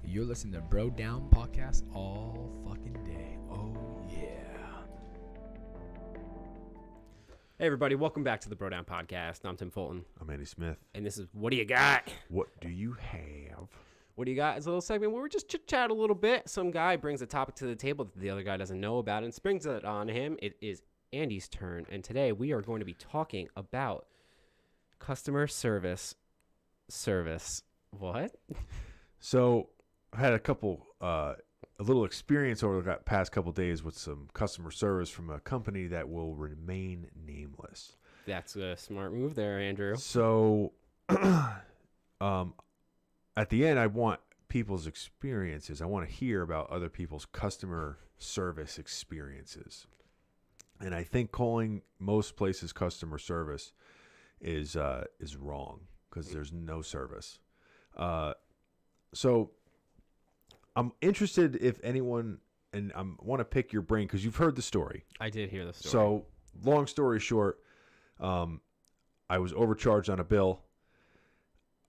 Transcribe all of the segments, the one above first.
You're listening to Bro Down Podcast all fucking day. Oh, yeah. Hey, everybody. Welcome back to the Bro Down Podcast. I'm Tim Fulton. I'm Andy Smith. And this is What Do You Got? What do you have? What Do You Got is a little segment where we just chit-chat a little bit. Some guy brings a topic to the table that the other guy doesn't know about and springs it on him. It is Andy's turn. And today we are going to be talking about customer service. What? So I had a little experience over the past couple days with some customer service from a company that will remain nameless. That's a smart move there, Andrew. So at the end, I want people's experiences. I want to hear about other people's customer service experiences. And I think calling most places customer service is wrong because there's no service. So I'm interested if anyone, and I want to pick your brain because you've heard the story. I did hear the story. So long story short, I was overcharged on a bill.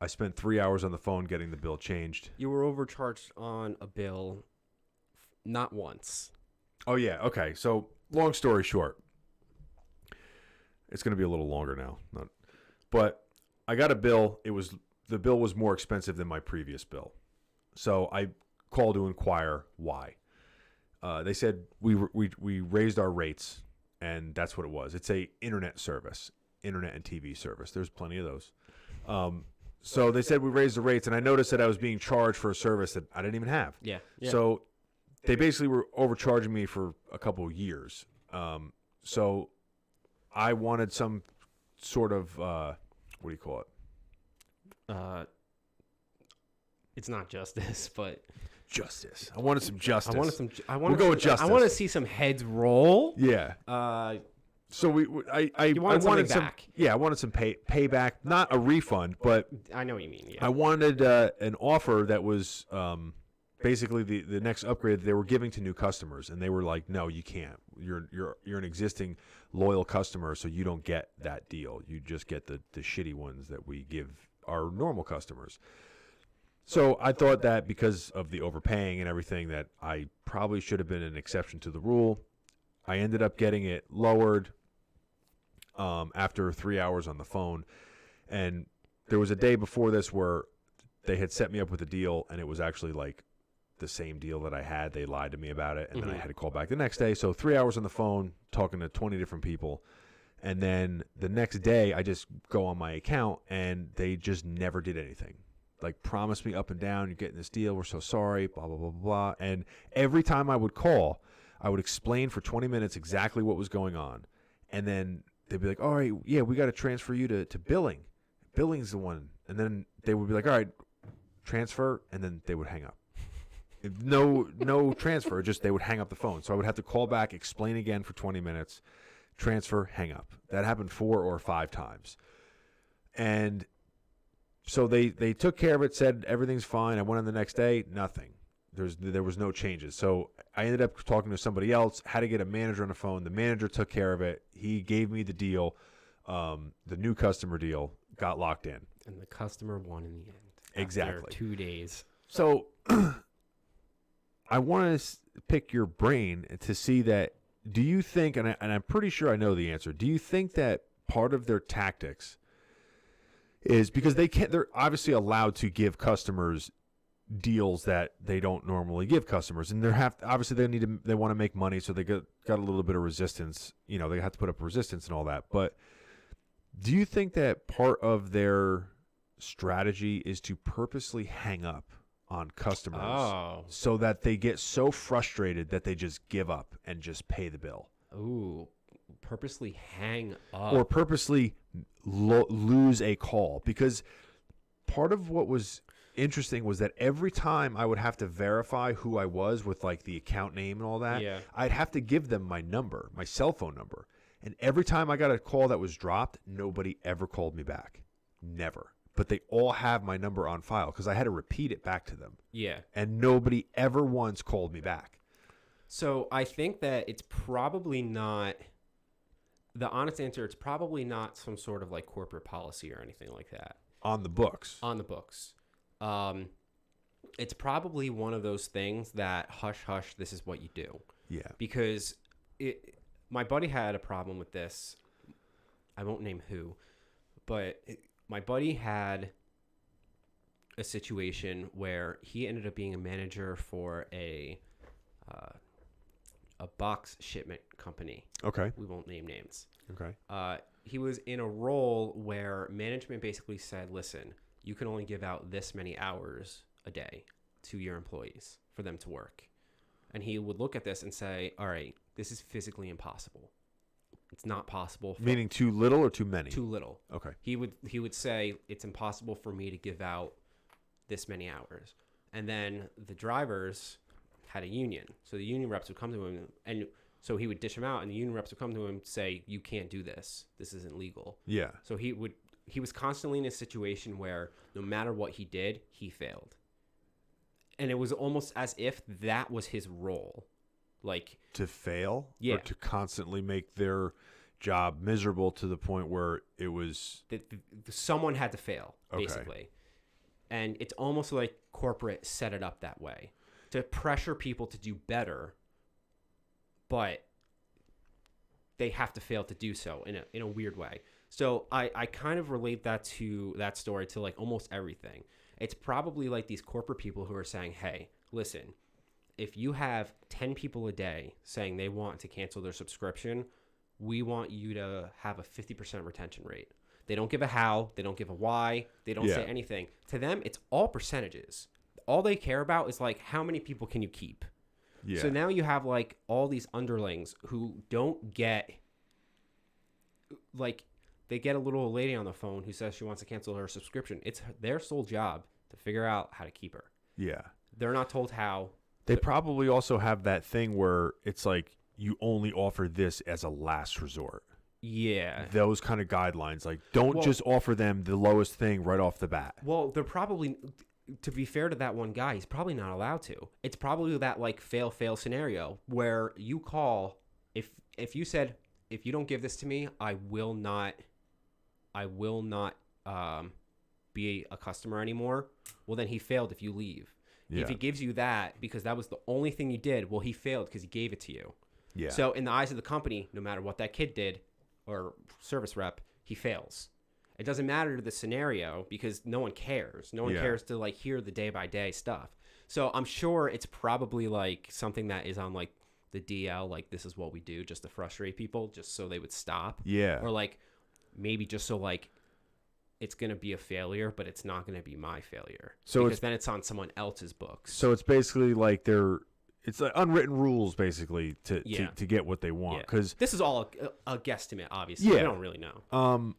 I spent 3 hours on the phone getting the bill changed. You were overcharged on a bill not once. Oh, yeah. Okay. So long story short, it's going to be a little longer now. But I got a bill. The bill was more expensive than my previous bill. So I called to inquire why. They said we raised our rates, and that's what it was. It's a internet service, internet and TV service. There's plenty of those. So they said we raised the rates, and I noticed that I was being charged for a service that I didn't even have. Yeah. So they basically were overcharging me for a couple of years. So I wanted some sort of what do you call it? It's not justice, but Justice. I wanted some justice. We'll go with justice. I want to see some heads roll. Yeah. So I wanted some back. Yeah, I wanted some payback, not a refund, but I know what you mean. Yeah. I wanted an offer that was basically the next upgrade that they were giving to new customers, and they were like, "No, you can't. You're an existing loyal customer, so you don't get that deal. You just get the shitty ones that we give our normal customers." So I thought that because of the overpaying and everything, that I probably should have been an exception to the rule. I ended up getting it lowered after 3 hours on the phone. And there was a day before this where they had set me up with a deal, and it was actually like the same deal that I had. They lied to me about it, and then I had to call back the next day. So 3 hours on the phone talking to 20 different people. And then the next day, I just go on my account, and they just never did anything. Like, promised me up and down, you're getting this deal, we're so sorry, blah, blah, blah, blah. And every time I would call, I would explain for 20 minutes exactly what was going on. And then they'd be like, all right, yeah, we got to transfer you to billing. Billing's the one. And then they would be like, all right, transfer, and then they would hang up. No transfer, just they would hang up the phone. So I would have to call back, explain again for 20 minutes, transfer, hang up. That happened 4 or 5 times. And so they took care of it, said everything's fine. I went on the next day, nothing. There was no changes. So I ended up talking to somebody else, had to get a manager on the phone. The manager took care of it. He gave me the deal, the new customer deal, got locked in. And the customer won in the end. Exactly. After 2 days. So I want to pick your brain to see that, do you think, and I'm pretty sure I know the answer, do you think that part of their tactics is because they're obviously allowed to give customers deals that they don't normally give customers, and they want to make money, so they got a little bit of resistance. You know, they have to put up resistance and all that. But do you think that part of their strategy is to purposely hang up on customers so that they get so frustrated that they just give up and just pay the bill? Ooh, purposely hang up. Or purposely lose a call. Because part of what was interesting was that every time I would have to verify who I was with like the account name and all that, I'd have to give them my number, my cell phone number. And every time I got a call that was dropped, nobody ever called me back. Never. But they all have my number on file because I had to repeat it back to them. Yeah. And nobody ever once called me back. So I think that it's probably not the honest answer, it's probably not some sort of like corporate policy or anything like that. On the books. On the books. it's probably one of those things that hush hush, this is what you do. Yeah. Because my buddy had a problem with this. I won't name who, but my buddy had a situation where he ended up being a manager for a box shipment company. Okay. We won't name names. Okay. He was in a role where management basically said, listen, you can only give out this many hours a day to your employees for them to work. And he would look at this and say, all right, this is physically impossible. It's not possible. Meaning too little or too many? Too little. Okay. He would say, it's impossible for me to give out this many hours. And then the drivers had a union. So the union reps would come to him, and so he would dish them out, and the union reps would come to him and say, you can't do this. This isn't legal. Yeah. So he was constantly in a situation where no matter what he did, he failed. And it was almost as if that was his role. Like, to fail? Yeah. Or to constantly make their job miserable to the point where it was... someone had to fail, Okay. basically. And it's almost like corporate set it up that way to pressure people to do better, but they have to fail to do so in a weird way. So I kind of relate that story to like almost everything. It's probably like these corporate people who are saying, hey, listen, if you have 10 people a day saying they want to cancel their subscription, we want you to have a 50% retention rate. They don't give a how, they don't give a why, they don't say anything. To them, it's all percentages. All they care about is like, how many people can you keep? Yeah. So now you have like all these underlings who don't get, like, they get a little lady on the phone who says she wants to cancel her subscription. It's their sole job to figure out how to keep her. Yeah. They're not told how. They probably also have that thing where it's like you only offer this as a last resort. Yeah. Those kind of guidelines. Like, don't just offer them the lowest thing right off the bat. Well, they're probably, to be fair to that one guy, he's probably not allowed to. It's probably that like fail scenario where you call, if you said, if you don't give this to me, I will not be a customer anymore. Well, then he failed if you leave. Yeah. If he gives you that because that was the only thing you did, well, he failed because he gave it to you. Yeah. So in the eyes of the company, no matter what that kid did or service rep, he fails. It doesn't matter to the scenario because no one cares. No one cares to like hear the day by day stuff. So I'm sure it's probably like something that is on like the DL, like this is what we do just to frustrate people, just so they would stop. Yeah. Or like maybe just so like it's going to be a failure, but it's not going to be my failure. So because then it's on someone else's books. So it's basically like it's like unwritten rules basically to get what they want. Because this is all a guesstimate, obviously. We don't really know.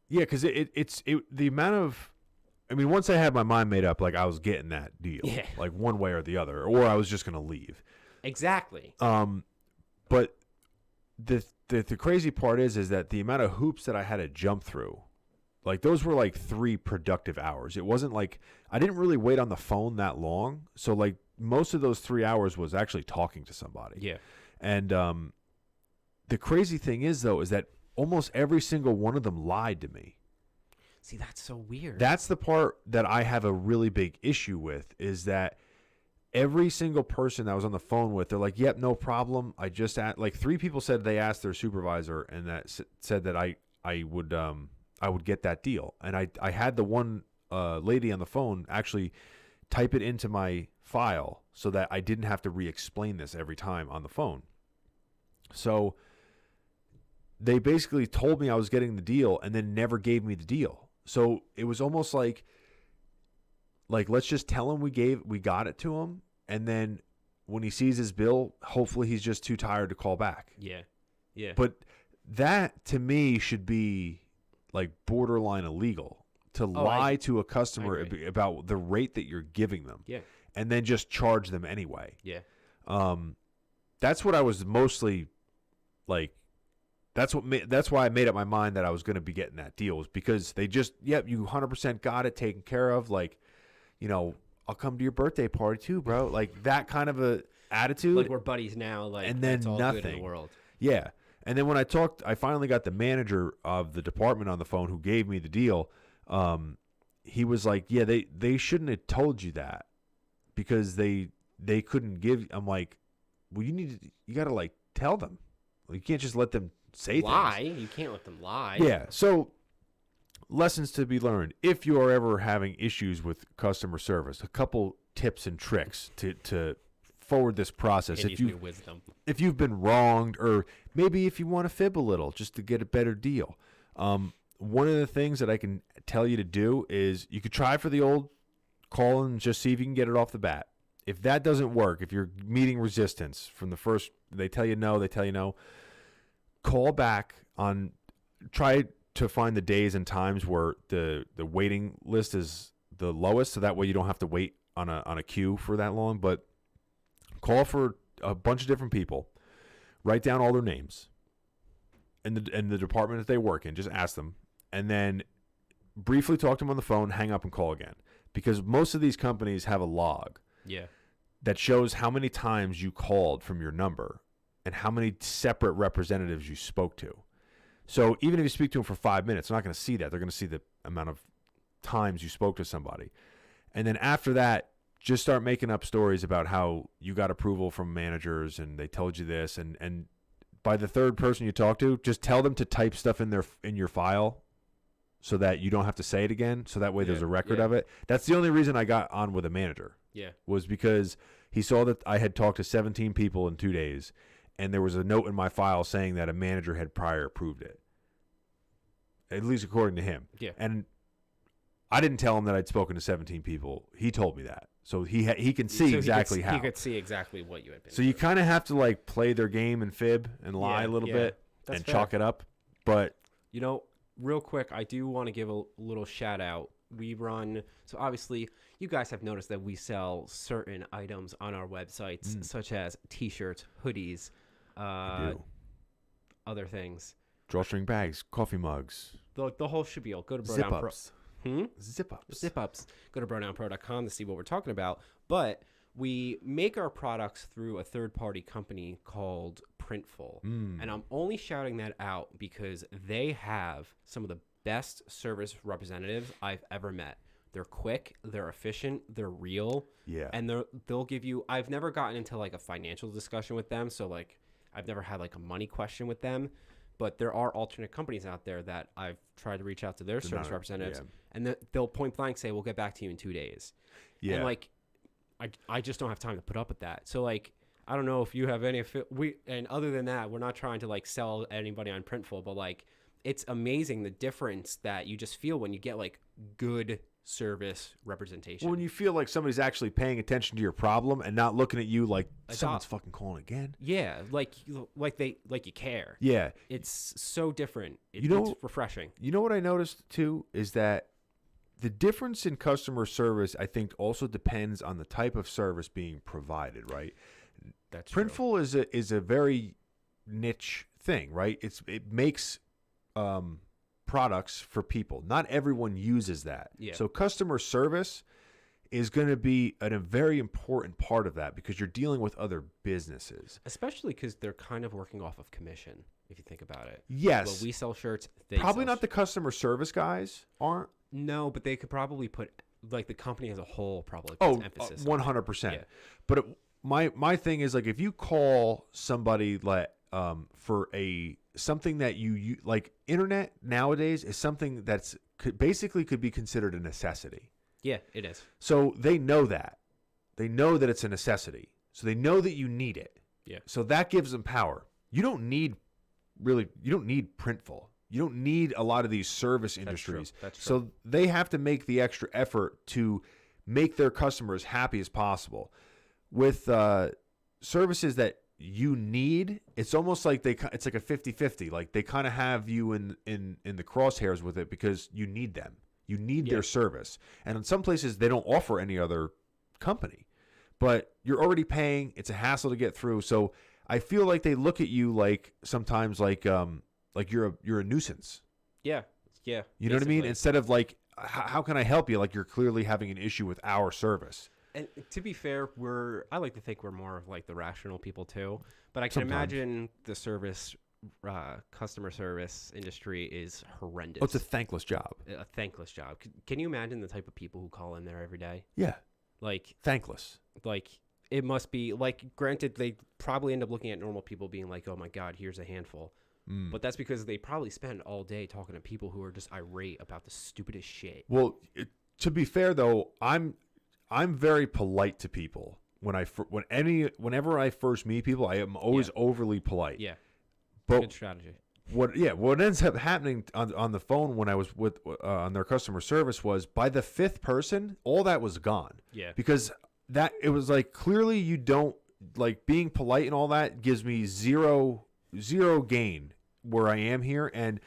Yeah, because it's the amount of, I mean, once I had my mind made up, like I was getting that deal, like one way or the other, or I was just gonna leave. Exactly. But the crazy part is that the amount of hoops that I had to jump through, like those were like 3 productive hours. It wasn't like I didn't really wait on the phone that long, so like most of those 3 hours was actually talking to somebody. Yeah. And the crazy thing is though is that almost every single one of them lied to me. See, that's so weird. That's the part that I have a really big issue with, is that every single person that I was on the phone with, they're like, yep, no problem. I just like 3 people said they asked their supervisor and that said that I would get that deal. And I had the one lady on the phone actually type it into my file so that I didn't have to re-explain this every time on the phone. So they basically told me I was getting the deal and then never gave me the deal. So it was almost like let's just tell him we got it to him, and then when he sees his bill, hopefully he's just too tired to call back. Yeah. Yeah. But that to me should be like borderline illegal to lie to a customer about the rate that you're giving them. Yeah. And then just charge them anyway. Yeah. That's what I was mostly like. That's why I made up my mind that I was going to be getting that deal, was because they just, yep, you 100% got it taken care of. Like, you know, I'll come to your birthday party too, bro. Like that kind of a attitude. Like we're buddies now. Like, and then it's all nothing good in the world. Yeah. And then when I finally got the manager of the department on the phone who gave me the deal. He was like, yeah, they shouldn't have told you that. because they couldn't give. I'm like, well, you got to like tell them. You can't just let them say lie. things. You can't let them lie. Yeah. So lessons to be learned. If you are ever having issues with customer service, a couple tips and tricks to forward this process. New wisdom. If you've been wronged, or maybe if you want to fib a little just to get a better deal. One of the things that I can tell you to do is you could try for the old call and just see if you can get it off the bat. If that doesn't work, if you're meeting resistance from the first, they tell you no, call back on, try to find the days and times where the waiting list is the lowest, so that way you don't have to wait on a queue for that long. But call for a bunch of different people, write down all their names and the department that they work in, just ask them, and then briefly talk to them on the phone, hang up and call again. Because most of these companies have a log that shows how many times you called from your number and how many separate representatives you spoke to. So even if you speak to them for 5 minutes, they're not going to see that. They're going to see the amount of times you spoke to somebody. And then after that, just start making up stories about how you got approval from managers and they told you this. And by the third person you talk to, just tell them to type stuff in your file so that you don't have to say it again. So that way there's a record of it. That's the only reason I got on with a manager. Yeah. Was because he saw that I had talked to 17 people in 2 days, and there was a note in my file saying that a manager had prior approved it. At least according to him. Yeah. And I didn't tell him that I'd spoken to 17 people. He told me that. So he can see exactly how. He could see exactly what you had been So you kind of have to like play their game and fib and lie a little bit That's and fair. chalk it up. But You know, real quick, I do want to give a little shout out. We run, so obviously you guys have noticed that we sell certain items on our websites, such as t-shirts, hoodies, other things. drawstring bags, coffee mugs, The whole spiel. Go to zip Brodown Pro. ups, zip ups. Zip ups. Go to brodownpro.com to see what we're talking about. But we make our products through a third-party company called Printful. And I'm only shouting that out because they have some of the best service representatives I've ever met. They're quick, they're efficient, they're real. Yeah. And they'll give you, I've never gotten into like a financial discussion with them. So like I've never had like a money question with them. But there are alternate companies out there that I've tried to reach out to their service representatives, and they'll point blank say, "We'll get back to you in 2 days." Yeah. And like, I just don't have time to put up with that. So like, I don't know if you have any. And other than that, we're not trying to like sell anybody on Printful, but like, it's amazing the difference that you just feel when you get like good service representation. When you feel like somebody's actually paying attention to your problem and not looking at you like someone's off. fucking calling again. Yeah, like you care. Yeah. It's so different. You know- it's refreshing. You know what I noticed too is that the difference in customer service, I think, also depends on the type of service being provided, right? That's true. Printful is a very niche thing, right? It makes products for people. Not everyone uses that. Yeah. So customer service is going to be a very important part of that because you're dealing with other businesses. Especially because they're kind of working off of commission, if you think about it. Yes. Well, we sell shirts. They Probably sell not the customer service guys aren't. No, but they could probably put, like the company as a whole probably puts emphasis on it. 100%. Yeah. But my thing is like if you call somebody like for something that you like, internet nowadays is something that's basically could be considered a necessity. Yeah, it is. So they know that. They know that it's a necessity. So they know that you need it. Yeah. So that gives them power. You don't need Printful. You don't need a lot of these service industries. That's true. So they have to make the extra effort to make their customers happy as possible. With services that you need, it's almost like it's like a 50-50. Like they kind of have you in the crosshairs with it because you need them. You need their service. And in some places, they don't offer any other company. But you're already paying. It's a hassle to get through. So I feel like they look at you like sometimes like you're a nuisance. Yeah. Yeah. You know what I mean? Instead of like, how can I help you? Like you're clearly having an issue with our service. And to be fair, I like to think we're more of like the rational people too. But I can imagine the customer service industry is horrendous. Oh, it's a thankless job. A thankless job. Can you imagine the type of people who call in there every day? Yeah. Like Thankless. it must be like, granted, they probably end up looking at normal people being like, oh my God, here's a handful. But that's because they probably spend all day talking to people who are just irate about the stupidest shit. Well, to be fair though, I'm very polite to people. Whenever I first meet people, I am always overly polite. Yeah. But Good strategy. what ends up happening on the phone when I was with on their customer service was, by the fifth person, all that was gone. Yeah. Because that it was like, clearly you don't like being polite, and all that gives me zero gain where I am here, and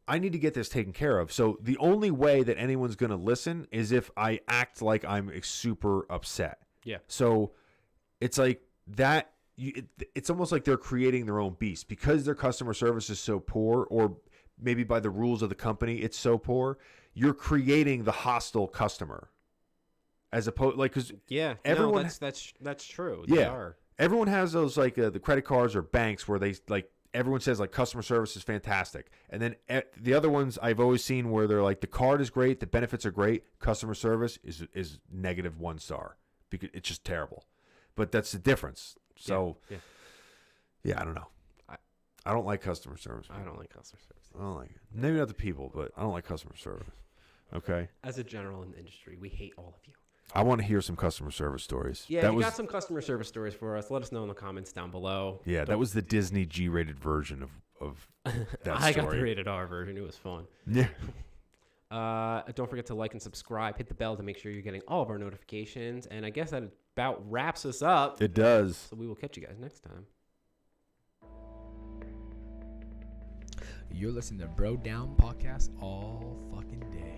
I need to get this taken care of. So the only way that anyone's going to listen is if I act like I'm super upset. Yeah. So it's like that. It's almost like they're creating their own beast because their customer service is so poor, or maybe by the rules of the company it's so poor. You're creating the hostile customer, as opposed because everyone that's true. Yeah. They are. Everyone has those like the credit cards or banks where they like. Everyone says like customer service is fantastic, and then the other ones I've always seen where they're like, the card is great, the benefits are great, customer service is -1 star because it's just terrible. But that's the difference. So yeah, I don't know. I don't like customer service. I don't like customer service. I don't like it. Maybe not the people, but I don't like customer service. Okay. As a general in the industry, we hate all of you. I want to hear some customer service stories. Yeah, you got some customer service stories for us. Let us know in the comments down below. Yeah, that was the Disney G-rated version of that I story. got the rated R version. It was fun. Yeah. Don't forget to like and subscribe. Hit the bell to make sure you're getting all of our notifications. And I guess that about wraps us up. It does. So we will catch you guys next time. You're listening to Bro Down Podcast all fucking day.